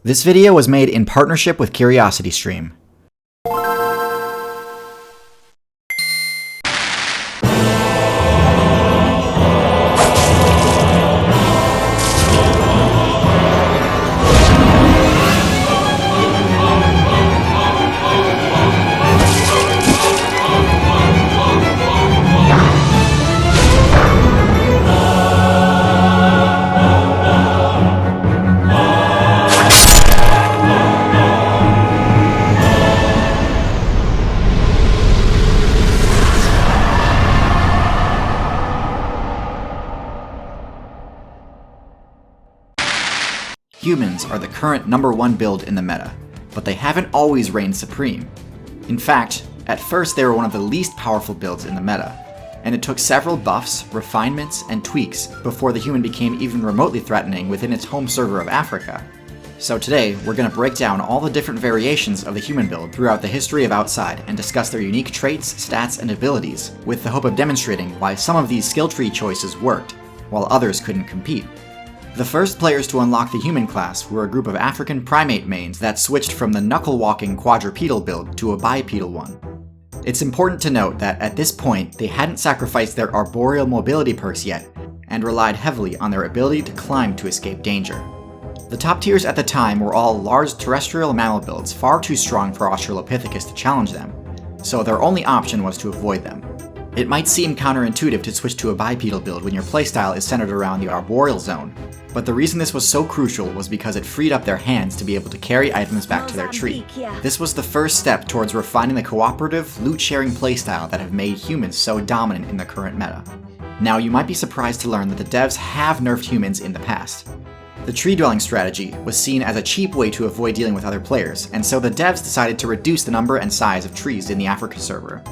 This video was made in partnership with CuriosityStream. Humans are the current #1 build in the meta, but they haven't always reigned supreme. In fact, at first they were one of the least powerful builds in the meta, and it took several buffs, refinements, and tweaks before the human became even remotely threatening within its home server of Africa. So today, we're going to break down all the different variations of the human build throughout the history of Outside and discuss their unique traits, stats, and abilities, with the hope of demonstrating why some of these skill tree choices worked, while others couldn't compete. The first players to unlock the human class were a group of African primate mains that switched from the knuckle-walking quadrupedal build to a bipedal one. It's important to note that at this point, they hadn't sacrificed their arboreal mobility perks yet, and relied heavily on their ability to climb to escape danger. The top tiers at the time were all large terrestrial mammal builds far too strong for Australopithecus to challenge them, so their only option was to avoid them. It might seem counterintuitive to switch to a bipedal build when your playstyle is centered around the arboreal zone, but the reason this was so crucial was because it freed up their hands to be able to carry items back to their tree. This was the first step towards refining the cooperative, loot-sharing playstyle that have made humans so dominant in the current meta. Now, you might be surprised to learn that the devs have nerfed humans in the past. The tree-dwelling strategy was seen as a cheap way to avoid dealing with other players, and so the devs decided to reduce the number and size of trees in the Africa server.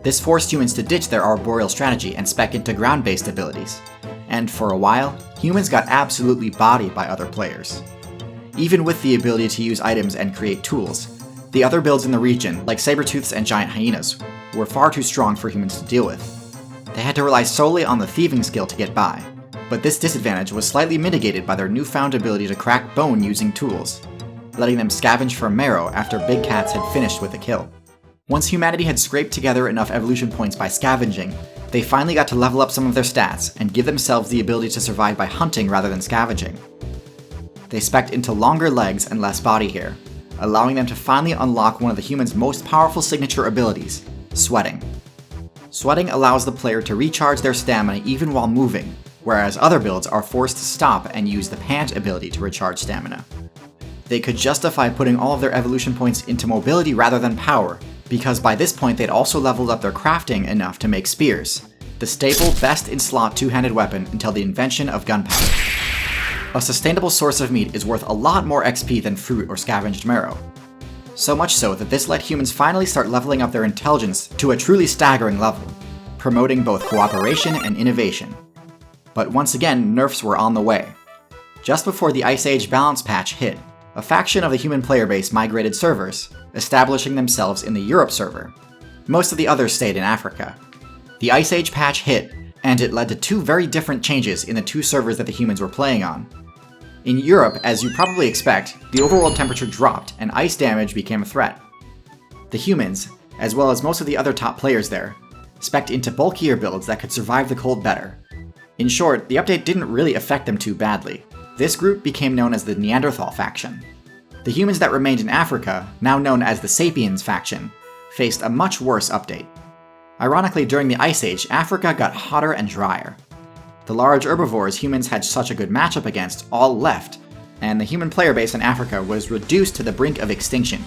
This forced humans to ditch their arboreal strategy and spec into ground-based abilities. And for a while, humans got absolutely bodied by other players. Even with the ability to use items and create tools, the other builds in the region, like saber-tooths and giant hyenas, were far too strong for humans to deal with. They had to rely solely on the thieving skill to get by, but this disadvantage was slightly mitigated by their newfound ability to crack bone using tools, letting them scavenge for marrow after big cats had finished with a kill. Once humanity had scraped together enough evolution points by scavenging, they finally got to level up some of their stats and give themselves the ability to survive by hunting rather than scavenging. They spec'd into longer legs and less body hair, allowing them to finally unlock one of the human's most powerful signature abilities, sweating. Sweating allows the player to recharge their stamina even while moving, whereas other builds are forced to stop and use the pant ability to recharge stamina. They could justify putting all of their evolution points into mobility rather than power, because by this point they'd also leveled up their crafting enough to make spears, the staple best-in-slot two-handed weapon until the invention of gunpowder. A sustainable source of meat is worth a lot more XP than fruit or scavenged marrow. So much so that this let humans finally start leveling up their intelligence to a truly staggering level, promoting both cooperation and innovation. But once again, nerfs were on the way. Just before the Ice Age balance patch hit, a faction of the human player base migrated servers, establishing themselves in the Europe server. Most of the others stayed in Africa. The Ice Age patch hit, and it led to two very different changes in the two servers that the humans were playing on. In Europe, as you probably expect, the overworld temperature dropped and ice damage became a threat. The humans, as well as most of the other top players there, spec'd into bulkier builds that could survive the cold better. In short, the update didn't really affect them too badly. This group became known as the Neanderthal faction. The humans that remained in Africa, now known as the Sapiens faction, faced a much worse update. Ironically, during the Ice Age, Africa got hotter and drier. The large herbivores humans had such a good matchup against all left, and the human player base in Africa was reduced to the brink of extinction,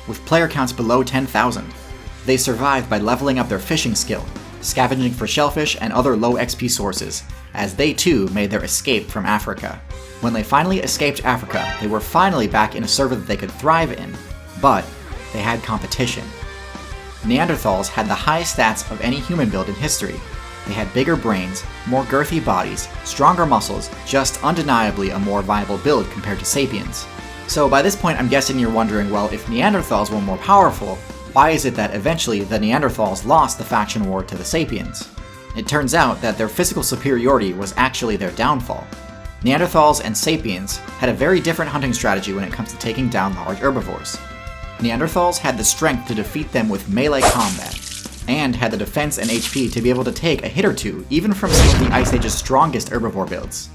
with player counts below 10,000. They survived by leveling up their fishing skill, scavenging for shellfish and other low XP sources, as they too made their escape from Africa. When they finally escaped Africa, they were finally back in a server that they could thrive in, but they had competition. Neanderthals had the highest stats of any human build in history. They had bigger brains, more girthy bodies, stronger muscles, just undeniably a more viable build compared to Sapiens. So by this point I'm guessing you're wondering, well, if Neanderthals were more powerful, why is it that eventually the Neanderthals lost the faction war to the Sapiens? It turns out that their physical superiority was actually their downfall. Neanderthals and sapiens had a very different hunting strategy when it comes to taking down large herbivores. Neanderthals had the strength to defeat them with melee combat, and had the defense and HP to be able to take a hit or two even from some of the Ice Age's strongest herbivore builds.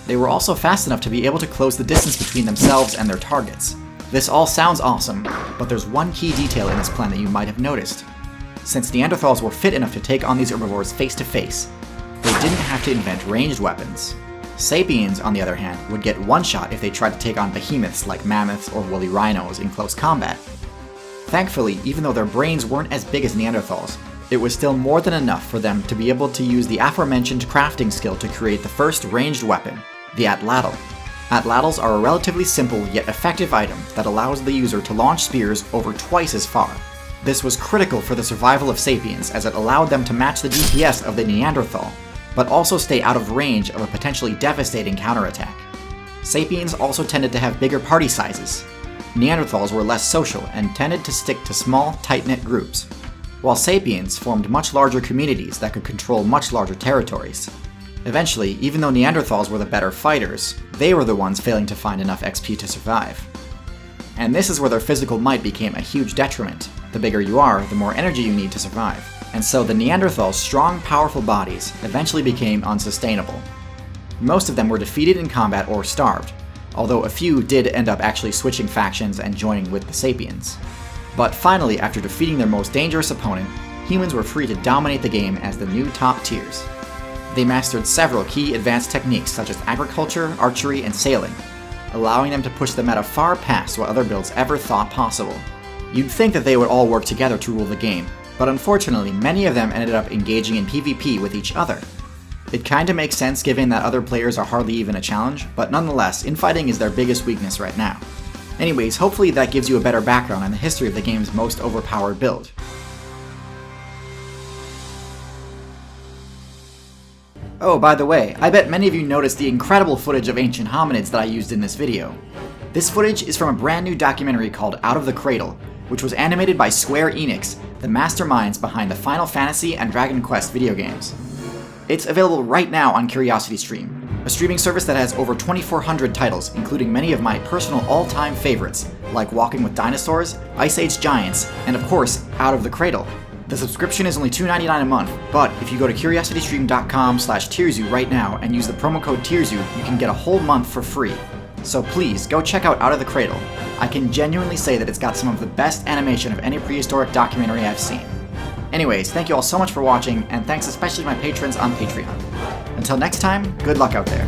They were also fast enough to be able to close the distance between themselves and their targets. This all sounds awesome, but there's one key detail in this plan that you might have noticed. Since Neanderthals were fit enough to take on these herbivores face to face, they didn't have to invent ranged weapons. Sapiens, on the other hand, would get one shot if they tried to take on behemoths like mammoths or woolly rhinos in close combat. Thankfully, even though their brains weren't as big as Neanderthals, it was still more than enough for them to be able to use the aforementioned crafting skill to create the first ranged weapon, the atlatl. Atlatls are a relatively simple yet effective item that allows the user to launch spears over twice as far. This was critical for the survival of sapiens as it allowed them to match the DPS of the Neanderthal, but also stay out of range of a potentially devastating counterattack. Sapiens also tended to have bigger party sizes. Neanderthals were less social and tended to stick to small, tight-knit groups, while sapiens formed much larger communities that could control much larger territories. Eventually, even though Neanderthals were the better fighters, they were the ones failing to find enough XP to survive. And this is where their physical might became a huge detriment. The bigger you are, the more energy you need to survive. And so the Neanderthals' strong, powerful bodies eventually became unsustainable. Most of them were defeated in combat or starved, although a few did end up actually switching factions and joining with the sapiens. But finally, after defeating their most dangerous opponent, humans were free to dominate the game as the new top tiers. They mastered several key advanced techniques such as agriculture, archery, and sailing, allowing them to push the meta far past what other builds ever thought possible. You'd think that they would all work together to rule the game, but unfortunately many of them ended up engaging in PvP with each other. It kinda makes sense given that other players are hardly even a challenge, but nonetheless, infighting is their biggest weakness right now. Anyways, hopefully that gives you a better background on the history of the game's most overpowered build. Oh, by the way, I bet many of you noticed the incredible footage of ancient hominids that I used in this video. This footage is from a brand new documentary called Out of the Cradle, which was animated by Square Enix, the masterminds behind the Final Fantasy and Dragon Quest video games. It's available right now on CuriosityStream, a streaming service that has over 2,400 titles, including many of my personal all-time favorites, like Walking with Dinosaurs, Ice Age Giants, and of course, Out of the Cradle. The subscription is only $2.99 a month, but if you go to curiositystream.com/Tierzu right now and use the promo code Tierzu, you can get a whole month for free. So please, go check out Out of the Cradle. I can genuinely say that it's got some of the best animation of any prehistoric documentary I've seen. Anyways, thank you all so much for watching, and thanks especially to my patrons on Patreon. Until next time, good luck out there.